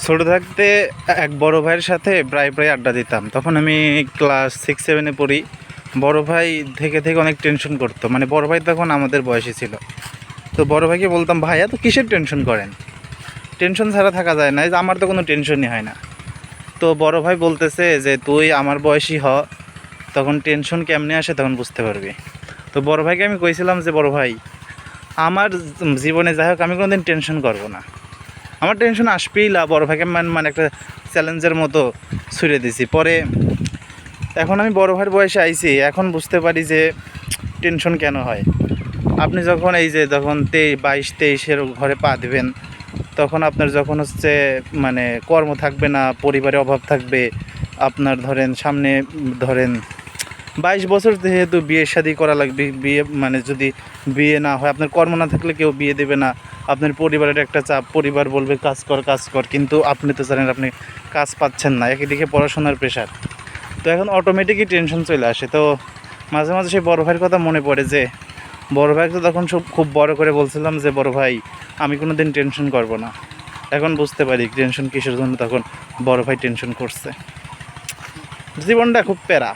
ছোট থাকতে এক বড় ভাইয়ের সাথে প্রায় প্রায় আড্ডা দিতাম। তখন আমি ক্লাস 6-7-এ পড়ি। বড় ভাই থেকে থেকে অনেক টেনশন করতো, মানে বড় ভাই তখন আমাদের বয়সী ছিল। তো বড় ভাইকে বলতাম, ভাই এত কিসের টেনশন করেন, টেনশন ছাড়া থাকা যায় না, এই যে আমার তো কোনো টেনশনই হয় না। তো বড় ভাই বলতেছে যে তুই আমার বয়সী হ, তখন টেনশন কেমনে আসে তখন বুঝতে পারবি। তো বড় ভাইকে আমি কইছিলাম যে বড় ভাই, আমার জীবনে যাই হোক আমি কোনোদিন টেনশন করবো না, আমার টেনশন আসবেই না। বড় ভাইকে মানে একটা চ্যালেঞ্জের মতো ছুড়ে দিছি। পরে এখন আমি বড় ভাইয়ের বয়সে আইছি, এখন বুঝতে পারি যে টেনশন কেন হয়। আপনি যখন এই যে যখন 22-23-এর ঘরে পা দিবেন, তখন আপনার যখন হচ্ছে মানে কর্ম থাকবে না, পরিবারে অভাব থাকবে, আপনার ধরেন সামনে ধরেন 22 বছর যেহেতু বিয়ে শাদি করা লাগবে, বিয়ে মানে যদি বিয়ে না হয়, আপনার কর্ম না থাকলে কেউ বিয়ে দেবে না, আপনার পরিবারের একটা চাপ, পরিবার বলবে কাজ কর কাজ কর, কিন্তু আপনি তো জানেন আপনি কাজ পাচ্ছেন না, একদিকে পড়াশোনার প্রেশার। তো এখন অটোমেটিকই টেনশন চলে আসে। তো মাঝে মাঝে সেই বড় ভাইয়ের কথা মনে পড়ে যে বড় ভাইকে তো তখন খুব বড় করে বলছিলাম যে বড় ভাই আমি কোনো দিন টেনশন করবো না। এখন বুঝতে পারি টেনশন কিসের জন্য তখন বড় ভাই টেনশন করছে। জীবনটা খুব প্যারা।